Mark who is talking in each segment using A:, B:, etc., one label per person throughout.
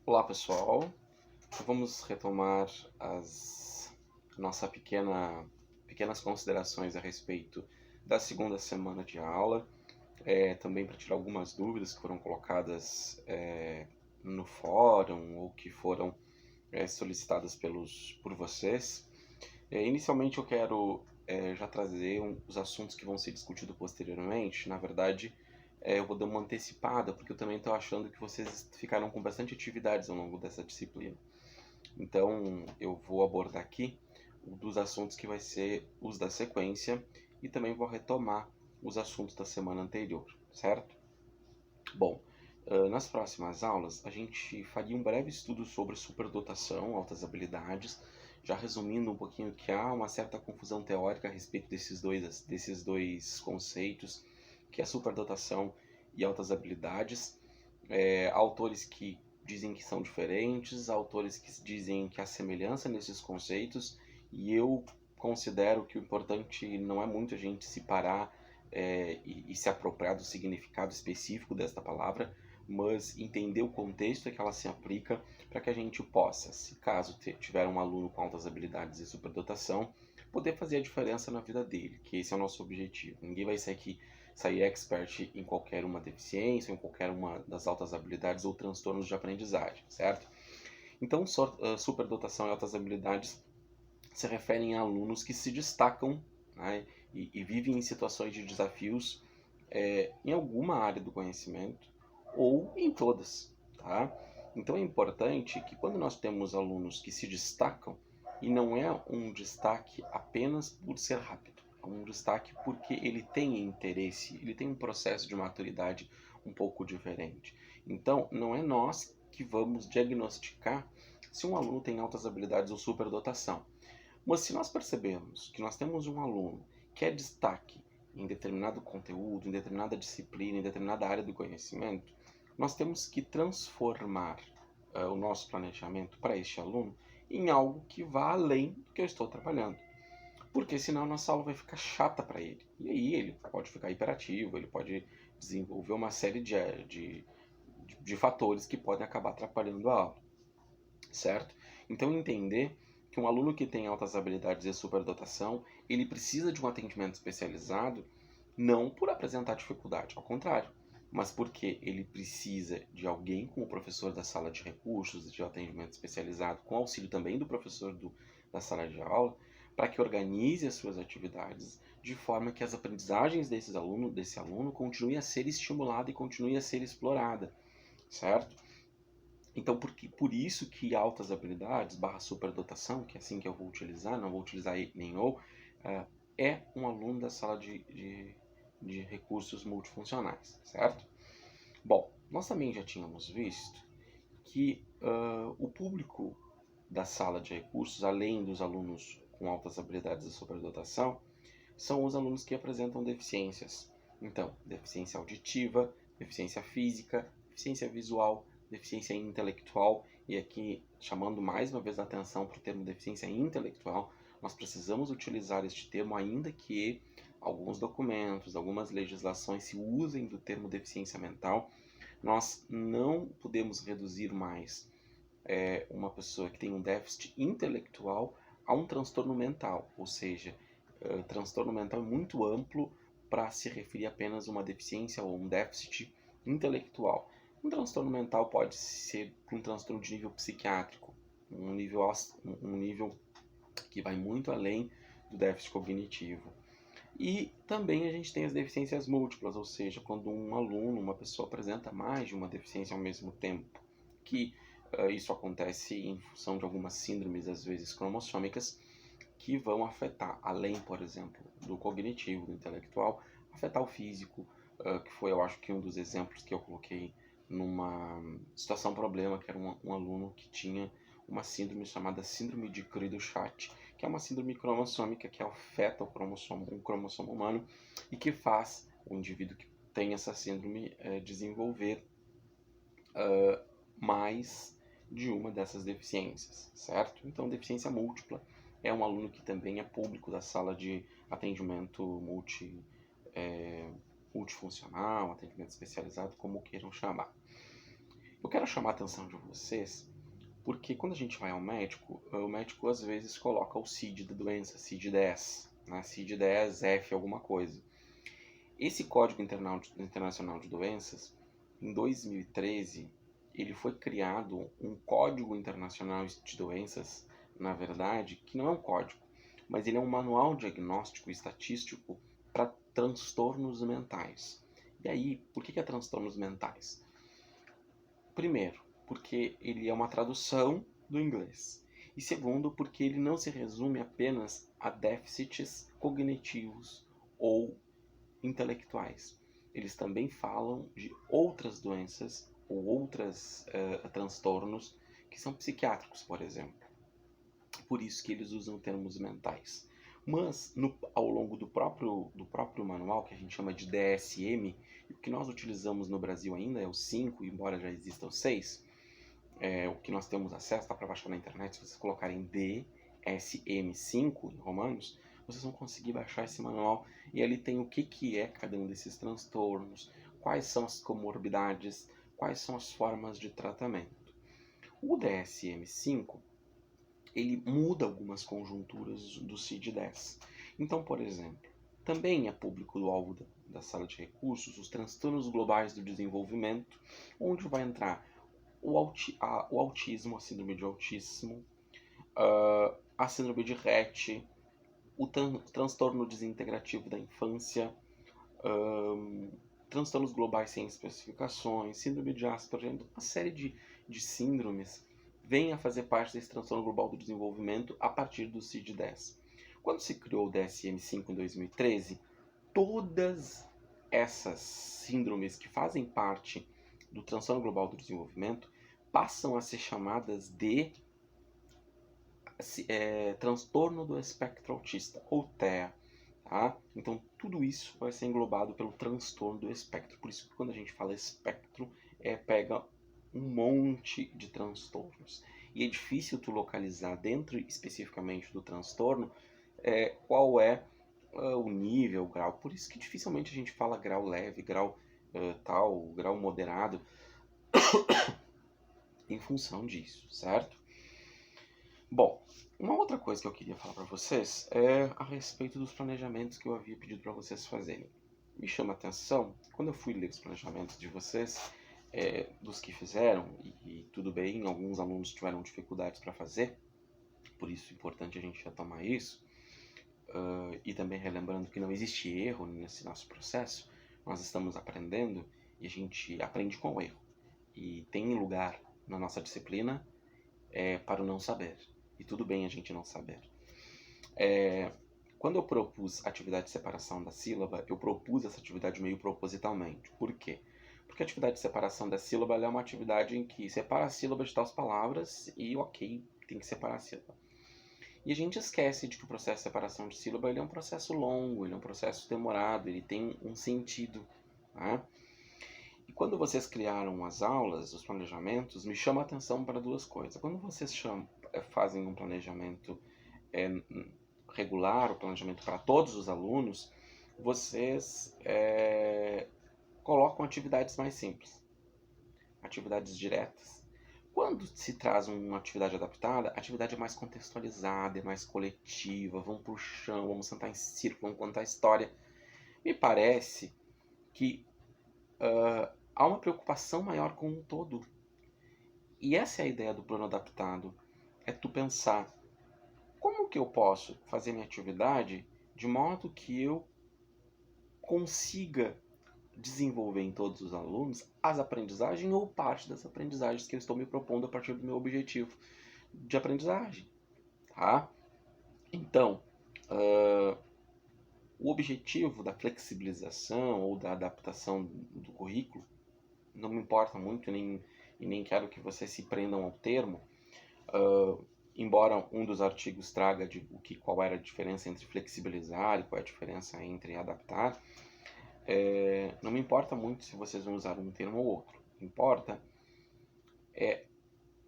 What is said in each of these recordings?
A: Olá pessoal, vamos retomar as pequenas considerações a respeito da segunda semana de aula, também para tirar algumas dúvidas que foram colocadas no fórum ou que foram solicitadas por vocês. Inicialmente eu quero já trazer os assuntos que vão ser discutidos posteriormente. Na verdade, eu vou dar uma antecipada, porque eu também estou achando que vocês ficaram com bastante atividades ao longo dessa disciplina. Então, eu vou abordar aqui um dos assuntos que vai ser os da sequência e também vou retomar os assuntos da semana anterior, certo? Bom, nas próximas aulas a gente faria um breve estudo sobre superdotação, altas habilidades, já resumindo um pouquinho que há uma certa confusão teórica a respeito desses dois conceitos, que é superdotação e altas habilidades. Autores que dizem que são diferentes, autores que dizem que há semelhança nesses conceitos, e eu considero que o importante não é muito a gente se parar e se apropriar do significado específico desta palavra, mas entender o contexto em que ela se aplica para que a gente possa, se caso tiver um aluno com altas habilidades e superdotação, poder fazer a diferença na vida dele, que esse é o nosso objetivo. Ninguém vai sair expert em qualquer uma deficiência, em qualquer uma das altas habilidades ou transtornos de aprendizagem, certo? Então, superdotação e altas habilidades se referem a alunos que se destacam, né, e vivem em situações de desafios em alguma área do conhecimento ou em todas, tá? Então é importante que quando nós temos alunos que se destacam, e não é um destaque apenas por ser rápido, é um destaque porque ele tem interesse, ele tem um processo de maturidade um pouco diferente. Então não é nós que vamos diagnosticar se um aluno tem altas habilidades ou superdotação. Mas se nós percebemos que nós temos um aluno que é destaque em determinado conteúdo, em determinada disciplina, em determinada área do conhecimento, nós temos que transformar o nosso planejamento para este aluno em algo que vá além do que eu estou trabalhando. Porque senão a nossa aula vai ficar chata para ele. E aí ele pode ficar hiperativo, ele pode desenvolver uma série de fatores que podem acabar atrapalhando a aula, certo? Então entender que um aluno que tem altas habilidades e superdotação, ele precisa de um atendimento especializado não por apresentar dificuldade, ao contrário, mas porque ele precisa de alguém como o professor da sala de recursos, de atendimento especializado, com auxílio também do professor da sala de aula, para que organize as suas atividades de forma que as aprendizagens desse aluno continue a ser estimulada e continue a ser explorada, certo? Então, por isso que altas habilidades barra superdotação, que é assim que eu vou utilizar, não vou utilizar nem ou, é um aluno da sala de recursos multifuncionais, certo? Bom, nós também já tínhamos visto que o público da sala de recursos, além dos alunos com altas habilidades e superdotação, são os alunos que apresentam deficiências. Então, deficiência auditiva, deficiência física, deficiência visual, deficiência intelectual, e aqui chamando mais uma vez a atenção para o termo deficiência intelectual, nós precisamos utilizar este termo, ainda que alguns documentos, algumas legislações se usem do termo deficiência mental, nós não podemos reduzir mais uma pessoa que tem um déficit intelectual a um transtorno mental, ou seja, transtorno mental é muito amplo para se referir apenas a uma deficiência ou um déficit intelectual. Um transtorno mental pode ser um transtorno de nível psiquiátrico, um nível que vai muito além do déficit cognitivo. E também a gente tem as deficiências múltiplas, ou seja, quando um aluno, uma pessoa apresenta mais de uma deficiência ao mesmo tempo, que isso acontece em função de algumas síndromes, às vezes cromossômicas, que vão afetar, além, por exemplo, do cognitivo, do intelectual, afetar o físico, que foi, eu acho que um dos exemplos que eu coloquei numa situação problema, que era um aluno que tinha uma síndrome chamada síndrome de Cri-du-Chat, que é uma síndrome cromossômica que afeta um cromossomo humano e que faz o indivíduo que tem essa síndrome desenvolver mais de uma dessas deficiências, certo? Então, deficiência múltipla é um aluno que também é público da sala de atendimento multifuncional, atendimento especializado, como queiram chamar. Eu quero chamar a atenção de vocês, porque quando a gente vai ao médico, o médico às vezes coloca o CID da doença, CID-10, né? CID-10F alguma coisa. Esse Código Internacional de Doenças, em 2013, ele foi criado um Código Internacional de Doenças, na verdade, que não é um código, mas ele é um manual diagnóstico e estatístico para transtornos mentais. E aí, por que é transtornos mentais? Primeiro, porque ele é uma tradução do inglês. E segundo, porque ele não se resume apenas a déficits cognitivos ou intelectuais. Eles também falam de outras doenças ou outros transtornos que são psiquiátricos, por exemplo. Por isso que eles usam termos mentais. Mas, ao longo do próprio manual, que a gente chama de DSM, e o que nós utilizamos no Brasil ainda é o 5, embora já exista o 6, o que nós temos acesso, dá para baixar na internet, se vocês colocarem DSM-5 em romanos, vocês vão conseguir baixar esse manual, e ali tem o que é cada um desses transtornos, quais são as comorbidades, quais são as formas de tratamento. O DSM-5 ele muda algumas conjunturas do CID-10. Então, por exemplo, também é público-alvo da sala de recursos os transtornos globais do desenvolvimento, onde vai entrar o autismo, a síndrome de autismo, a síndrome de Rett, o transtorno desintegrativo da infância, transtornos globais sem especificações, síndrome de Asperger, uma série de síndromes vem a fazer parte desse transtorno global do desenvolvimento a partir do CID-10. Quando se criou o DSM-5 em 2013, todas essas síndromes que fazem parte do transtorno global do desenvolvimento passam a ser chamadas de transtorno do espectro autista, ou TEA. Tá? Então, tudo isso vai ser englobado pelo transtorno do espectro. Por isso que quando a gente fala espectro, pega um monte de transtornos. E é difícil tu localizar dentro especificamente do transtorno qual é o nível, o grau. Por isso que dificilmente a gente fala grau leve, grau tal, grau moderado, em função disso, certo? Bom, uma outra coisa que eu queria falar para vocês é a respeito dos planejamentos que eu havia pedido para vocês fazerem. Me chama a atenção, quando eu fui ler os planejamentos de vocês, dos que fizeram, e tudo bem, alguns alunos tiveram dificuldades para fazer, por isso é importante a gente retomar isso, e também relembrando que não existe erro nesse nosso processo, nós estamos aprendendo e a gente aprende com o erro. E tem lugar na nossa disciplina para o não saber. E tudo bem a gente não saber. Quando eu propus a atividade de separação da sílaba, eu propus essa atividade meio propositalmente. Por quê? Porque a atividade de separação da sílaba é uma atividade em que separa a sílaba de tais palavras e, ok, tem que separar a sílaba. E a gente esquece de que o processo de separação de sílaba ele é um processo longo, ele é um processo demorado, ele tem um sentido. Né? E quando vocês criaram as aulas, os planejamentos, me chama a atenção para duas coisas. Quando vocês fazem um planejamento regular, o planejamento para todos os alunos, vocês colocam atividades mais simples, atividades diretas. Quando se traz uma atividade adaptada, a atividade é mais contextualizada, é mais coletiva, vamos pro chão, vamos sentar em círculo, vamos contar história. Me parece que há uma preocupação maior com um todo. E essa é a ideia do plano adaptado, é tu pensar como que eu posso fazer minha atividade de modo que eu consiga desenvolver em todos os alunos as aprendizagens ou parte das aprendizagens que eu estou me propondo a partir do meu objetivo de aprendizagem. Tá? Então, o objetivo da flexibilização ou da adaptação do currículo não me importa muito e nem quero que vocês se prendam ao termo, embora um dos artigos traga qual era a diferença entre flexibilizar e qual é a diferença entre adaptar, não me importa muito se vocês vão usar um termo ou outro. O que importa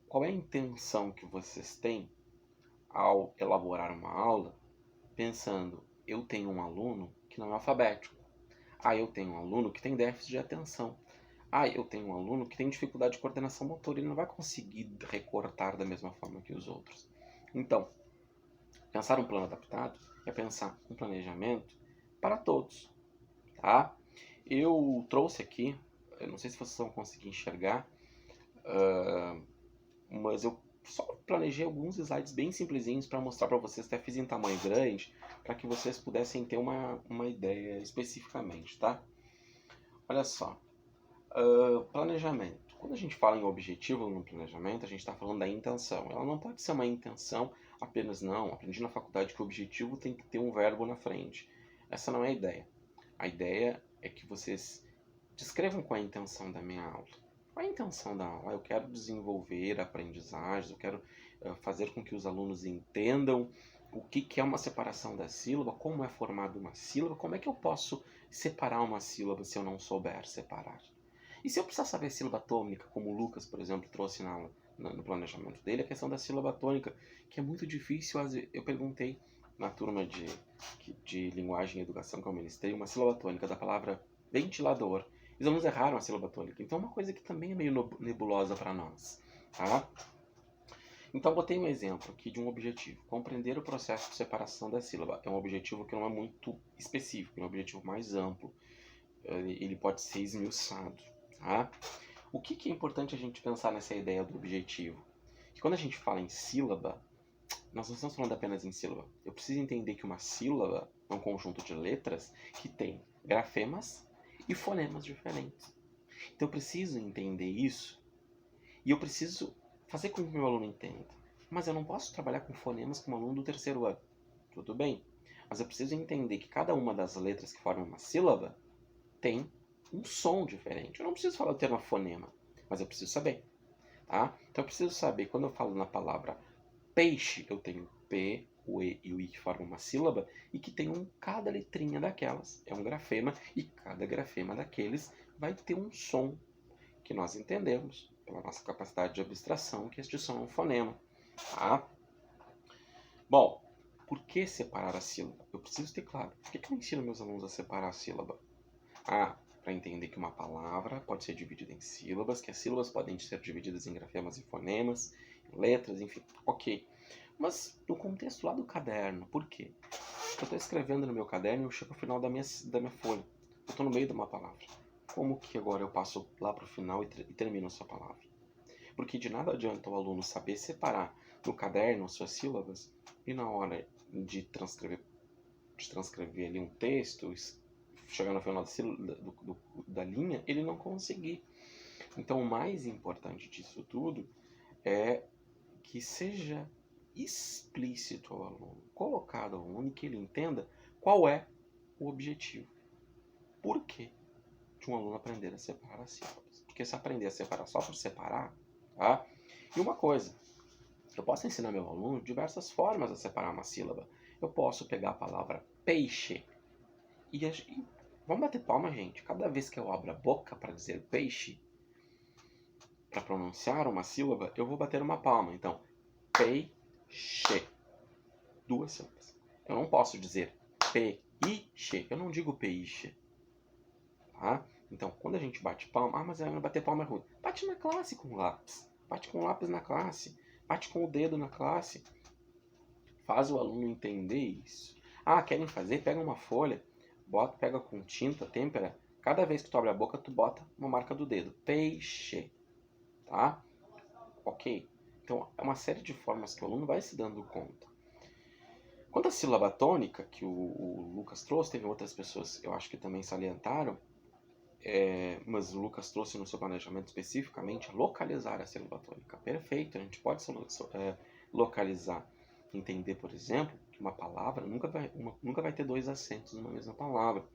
A: qual é a intenção que vocês têm ao elaborar uma aula pensando, eu tenho um aluno que não é alfabético, eu tenho um aluno que tem déficit de atenção, Eu tenho um aluno que tem dificuldade de coordenação motora, ele não vai conseguir recortar da mesma forma que os outros. Então, pensar um plano adaptado é pensar um planejamento para todos, tá? Eu trouxe aqui, eu não sei se vocês vão conseguir enxergar, mas eu só planejei alguns slides bem simplesinhos para mostrar para vocês, até fiz em tamanho grande, para que vocês pudessem ter uma ideia especificamente, tá? Olha só, planejamento. Quando a gente fala em objetivo no planejamento, a gente está falando da intenção. Ela não pode ser uma intenção apenas, não. Aprendi na faculdade que o objetivo tem que ter um verbo na frente. Essa não é a ideia. A ideia é que vocês descrevam qual é a intenção da minha aula. Qual é a intenção da aula? Eu quero desenvolver aprendizagens, eu quero fazer com que os alunos entendam o que é uma separação da sílaba, como é formada uma sílaba, como é que eu posso separar uma sílaba se eu não souber separar. E se eu precisar saber sílaba tônica, como o Lucas, por exemplo, trouxe no planejamento dele, a questão da sílaba tônica, que é muito difícil. Eu perguntei na turma de linguagem e educação que eu ministrei, uma sílaba tônica da palavra ventilador. Os alunos erraram a sílaba tônica. Então é uma coisa que também é meio nebulosa para nós. Tá? Então botei um exemplo aqui de um objetivo. Compreender o processo de separação da sílaba. É um objetivo que não é muito específico, é um objetivo mais amplo. Ele pode ser esmiuçado. Tá? O que é importante a gente pensar nessa ideia do objetivo? Que quando a gente fala em sílaba, nós não estamos falando apenas em sílaba. Eu preciso entender que uma sílaba é um conjunto de letras que tem grafemas e fonemas diferentes. Então eu preciso entender isso e eu preciso fazer com que o meu aluno entenda. Mas eu não posso trabalhar com fonemas com um aluno do terceiro ano. Tudo bem. Mas eu preciso entender que cada uma das letras que formam uma sílaba tem um som diferente. Eu não preciso falar o termo fonema, mas eu preciso saber. Tá? Então eu preciso saber, quando eu falo na palavra peixe, eu tenho P, o E e o I que formam uma sílaba e que tem cada letrinha daquelas. É um grafema e cada grafema daqueles vai ter um som que nós entendemos pela nossa capacidade de abstração, que este som é um fonema. Tá? Bom, por que separar a sílaba? Eu preciso ter claro. Por que eu ensino meus alunos a separar a sílaba? Para entender que uma palavra pode ser dividida em sílabas, que as sílabas podem ser divididas em grafemas e fonemas, em letras, enfim, ok. Mas no contexto lá do caderno, por quê? Eu estou escrevendo no meu caderno e eu chego ao final da minha folha. Eu estou no meio de uma palavra. Como que agora eu passo lá para o final e termino essa palavra? Porque de nada adianta o aluno saber separar no caderno as suas sílabas e na hora de transcrever ali um texto, chegar no final da linha, ele não conseguir. Então o mais importante disso tudo é que seja explícito ao aluno, colocado ao aluno, e que ele entenda qual é o objetivo. Por que de um aluno aprender a separar as sílabas? Porque se aprender a separar só por separar, tá? E uma coisa, eu posso ensinar meu aluno diversas formas a separar uma sílaba. Eu posso pegar a palavra peixe e vamos bater palma, gente. Cada vez que eu abro a boca para dizer peixe, para pronunciar uma sílaba, eu vou bater uma palma. Então, peixe. 2 sílabas. Eu não posso dizer peixe. Eu não digo peixe. Tá? Então, quando a gente bate palma, mas bater palma é ruim. Bate na classe com lápis. Bate com lápis na classe. Bate com o dedo na classe. Faz o aluno entender isso. Querem fazer? Pega uma folha, pega com tinta, têmpera. Cada vez que tu abre a boca, tu bota uma marca do dedo. Peixe. Tá? Ok? Então, é uma série de formas que o aluno vai se dando conta. Quanto à sílaba tônica, que o Lucas trouxe, teve outras pessoas, eu acho que também salientaram, mas o Lucas trouxe no seu planejamento especificamente localizar a sílaba tônica. Perfeito, a gente pode localizar. Entender, por exemplo, que uma palavra nunca vai ter 2 acentos numa mesma palavra.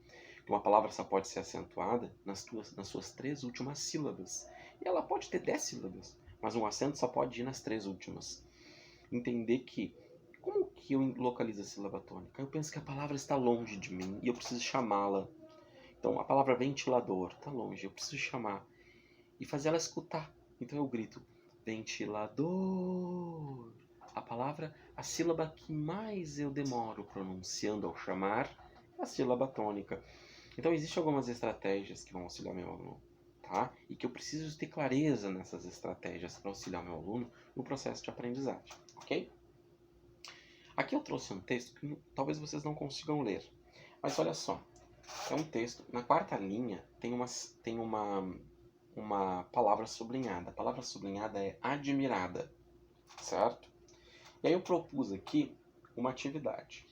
A: Que uma palavra só pode ser acentuada nas suas 3 últimas sílabas. E ela pode ter 10 sílabas, mas um acento só pode ir nas 3 últimas. Entender que, como que eu localizo a sílaba tônica? Eu penso que a palavra está longe de mim e eu preciso chamá-la. Então a palavra ventilador está longe, eu preciso chamar e fazer ela escutar. Então eu grito ventilador. A sílaba que mais eu demoro pronunciando ao chamar é a sílaba tônica. Então existem algumas estratégias que vão auxiliar meu aluno. tá? E que eu preciso ter clareza nessas estratégias para auxiliar meu aluno no processo de aprendizagem, ok? Aqui eu trouxe um texto que talvez vocês não consigam ler, mas olha só, é um texto, na quarta linha tem uma palavra sublinhada. A palavra sublinhada é admirada, certo? E aí eu propus aqui uma atividade.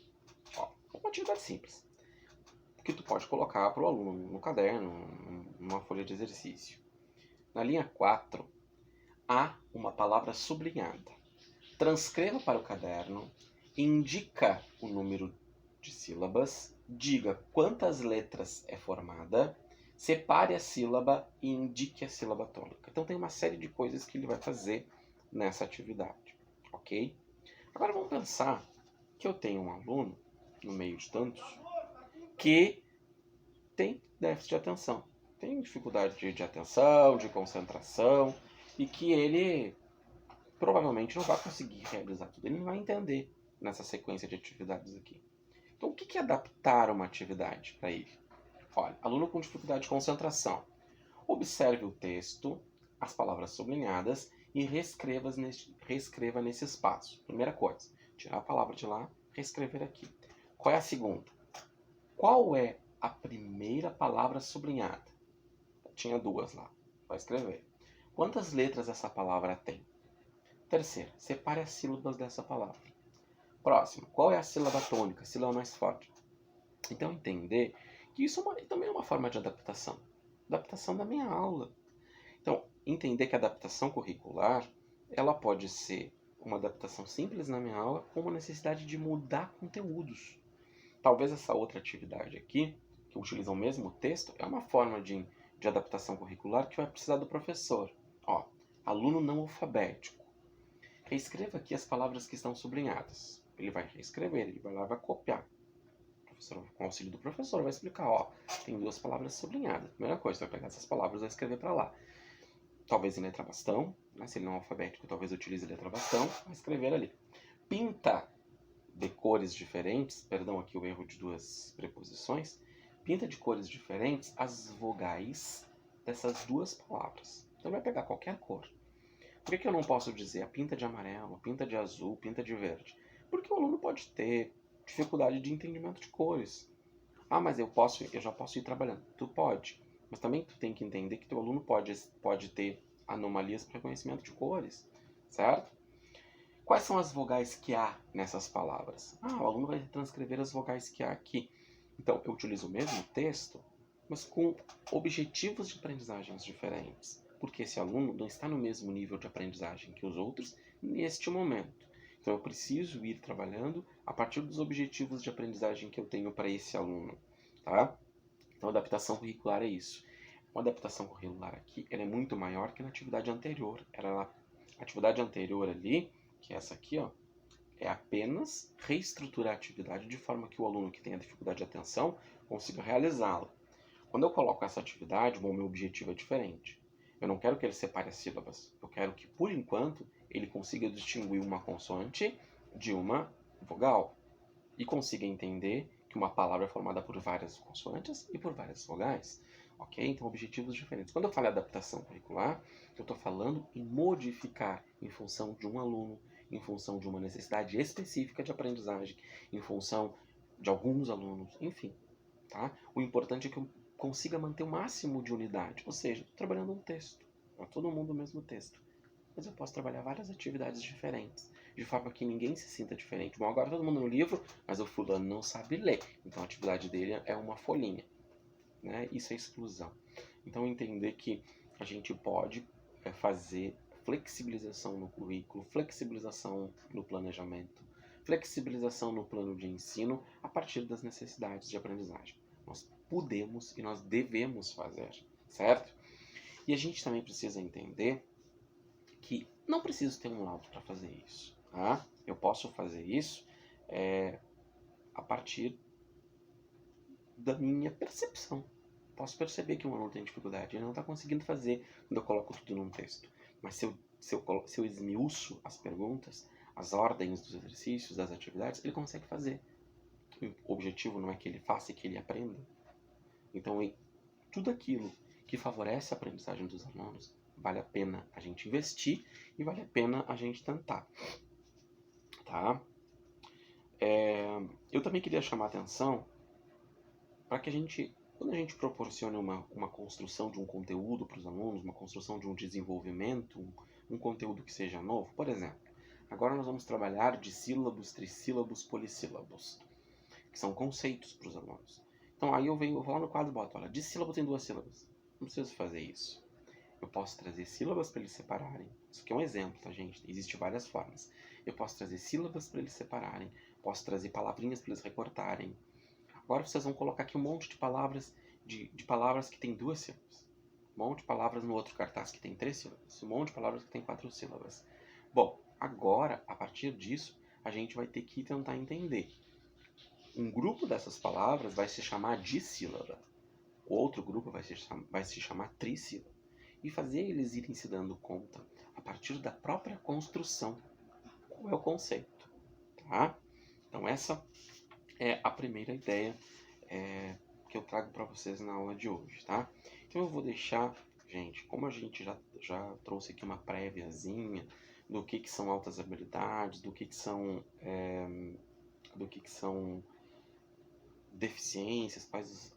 A: Ó, uma atividade simples, que tu pode colocar para o aluno no caderno, numa folha de exercício. Na linha 4, há uma palavra sublinhada. Transcreva para o caderno, indica o número de sílabas, diga quantas letras é formada, separe a sílaba e indique a sílaba tônica. Então tem uma série de coisas que ele vai fazer nessa atividade, ok? Agora vamos pensar que eu tenho um aluno, no meio de tantos, que tem déficit de atenção, tem dificuldade de atenção, de concentração, e que ele provavelmente não vai conseguir realizar tudo, ele não vai entender nessa sequência de atividades aqui. Então, o que é adaptar uma atividade para ele? Olha, aluno com dificuldade de concentração. Observe o texto, as palavras sublinhadas e reescreva nesse espaço. Primeira coisa, tirar a palavra de lá, reescrever aqui. Qual é a segunda? Qual é a primeira palavra sublinhada? Tinha duas lá. Vai escrever. Quantas letras essa palavra tem? Terceira, separe as sílabas dessa palavra. Próximo, qual é a sílaba tônica, a sílaba mais forte? Então, entender que isso também é uma forma de adaptação. Adaptação da minha aula. Então, entender que a adaptação curricular, ela pode ser uma adaptação simples na minha aula, com uma necessidade de mudar conteúdos. Talvez essa outra atividade aqui, que utiliza o mesmo texto, é uma forma de adaptação curricular que vai precisar do professor. Ó, aluno não alfabético. Reescreva aqui as palavras que estão sublinhadas. Ele vai reescrever, ele vai lá e vai copiar. O professor, com o auxílio do professor, vai explicar, ó, tem duas palavras sublinhadas. Primeira coisa, você vai pegar essas palavras e vai escrever para lá. Talvez em letra bastão, né? Se ele não é alfabético, talvez utilize letra bastão, vai escrever ali. Pinta de cores diferentes, perdão aqui o erro de duas preposições, pinta de cores diferentes as vogais dessas duas palavras. Então vai pegar qualquer cor. Por que eu não posso dizer a pinta de amarelo, pinta de azul, pinta de verde? Porque o aluno pode ter dificuldade de entendimento de cores. Ah, mas eu já posso ir trabalhando. Tu pode, mas também tu tem que entender que teu aluno pode ter anomalias para reconhecimento de cores, certo? Quais são as vogais que há nessas palavras? Ah, o aluno vai transcrever as vogais que há aqui. Então, eu utilizo o mesmo texto, mas com objetivos de aprendizagens diferentes. Porque esse aluno não está no mesmo nível de aprendizagem que os outros neste momento. Então, eu preciso ir trabalhando a partir dos objetivos de aprendizagem que eu tenho para esse aluno. Tá? Então, adaptação curricular é isso. Uma adaptação curricular aqui ela é muito maior que na atividade anterior. A atividade anterior ali, que é essa aqui, ó, é apenas reestruturar a atividade de forma que o aluno que tenha dificuldade de atenção consiga realizá-la. Quando eu coloco essa atividade, bom, meu objetivo é diferente. Eu não quero que ele separe as sílabas. Eu quero que, por enquanto, ele consiga distinguir uma consoante de uma vogal. E consiga entender que uma palavra é formada por várias consoantes e por várias vogais. Ok? Então, objetivos diferentes. Quando eu falo adaptação curricular, eu estou falando em modificar em função de um aluno, em função de uma necessidade específica de aprendizagem, em função de alguns alunos, enfim. Tá? O importante é que eu consiga manter o máximo de unidade, ou seja, estou trabalhando um texto, para todo mundo o mesmo texto, mas eu posso trabalhar várias atividades diferentes, de forma que ninguém se sinta diferente. Bom, agora todo mundo no livro, mas o fulano não sabe ler, então a atividade dele é uma folhinha, né? Isso é exclusão. Então entender que a gente pode fazer flexibilização no currículo, flexibilização no planejamento, flexibilização no plano de ensino a partir das necessidades de aprendizagem. Nós podemos e nós devemos fazer, certo? E a gente também precisa entender que não preciso ter um laudo para fazer isso, tá? Eu posso fazer isso a partir da minha percepção. Posso perceber que um aluno tem dificuldade, ele não está conseguindo fazer quando eu coloco tudo num texto. Mas se eu esmiuço as perguntas, as ordens dos exercícios, das atividades, ele consegue fazer. O objetivo não é que ele faça e que ele aprenda. Então, tudo aquilo que favorece a aprendizagem dos alunos, vale a pena a gente investir e vale a pena a gente tentar, tá? Eu também queria chamar a atenção para que quando a gente proporcione uma construção de um conteúdo para os alunos, uma construção de um desenvolvimento, um conteúdo que seja novo, por exemplo, agora nós vamos trabalhar de sílabos, trissílabos, polissílabos, que são conceitos para os alunos. Então aí eu vou lá no quadro e boto, olha, dissílabo tem 2 sílabas. Não preciso fazer isso. Eu posso trazer sílabas para eles separarem. Isso aqui é um exemplo, tá, gente? Existem várias formas. Eu posso trazer sílabas para eles separarem. Posso trazer palavrinhas para eles recortarem. Agora vocês vão colocar aqui um monte de palavras, de palavras que tem 2 sílabas. Um monte de palavras no outro cartaz que tem 3 sílabas. Um monte de palavras que tem 4 sílabas. Bom, agora, a partir disso, a gente vai ter que tentar entender. Um grupo dessas palavras vai se chamar dissílaba. O outro grupo vai se chamar trissílaba. E fazer eles irem se dando conta, a partir da própria construção, qual é o conceito, tá? Então essa é a primeira ideia que eu trago para vocês na aula de hoje, tá? Então eu vou deixar, gente, como a gente já trouxe aqui uma préviazinha do que são altas habilidades, do que são deficiências, quais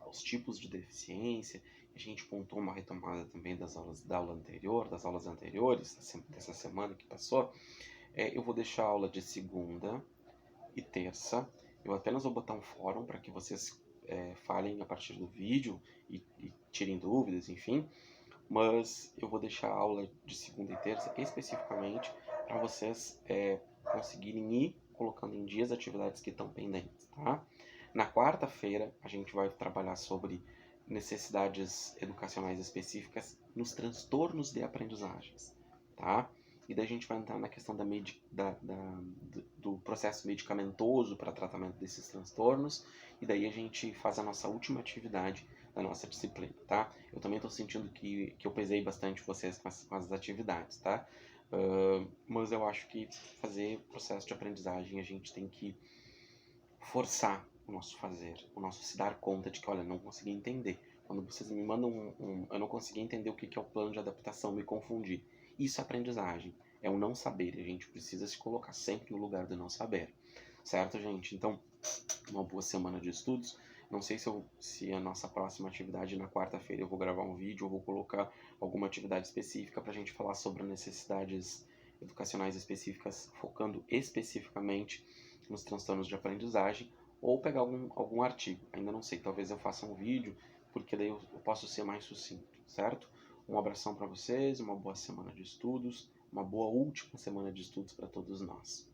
A: os tipos de deficiência. A gente pontuou uma retomada também das aulas das aulas anteriores, dessa semana que passou. Eu vou deixar a aula de segunda e terça. Eu apenas vou botar um fórum para que vocês falem a partir do vídeo e tirem dúvidas, enfim. Mas eu vou deixar a aula de segunda e terça especificamente para vocês conseguirem ir colocando em dia as atividades que estão pendentes, tá? Na quarta-feira a gente vai trabalhar sobre necessidades educacionais específicas nos transtornos de aprendizagens, tá? E daí a gente vai entrar na questão do processo medicamentoso para tratamento desses transtornos, e daí a gente faz a nossa última atividade da nossa disciplina, tá? Eu também estou sentindo que eu pesei bastante vocês com as atividades, tá? Mas eu acho que fazer processo de aprendizagem a gente tem que forçar o nosso fazer, o nosso se dar conta de que, olha, não consegui entender. Quando vocês me mandam eu não consegui entender o que é o plano de adaptação, me confundi. Isso é aprendizagem, é o não saber, e a gente precisa se colocar sempre no lugar do não saber. Certo, gente? Então, uma boa semana de estudos. Não sei se a nossa próxima atividade na quarta-feira eu vou gravar um vídeo ou vou colocar alguma atividade específica para a gente falar sobre necessidades educacionais específicas, focando especificamente nos transtornos de aprendizagem, ou pegar algum artigo. Ainda não sei, talvez eu faça um vídeo, porque daí eu posso ser mais sucinto, certo? Um abração para vocês, uma boa semana de estudos, uma boa última semana de estudos para todos nós.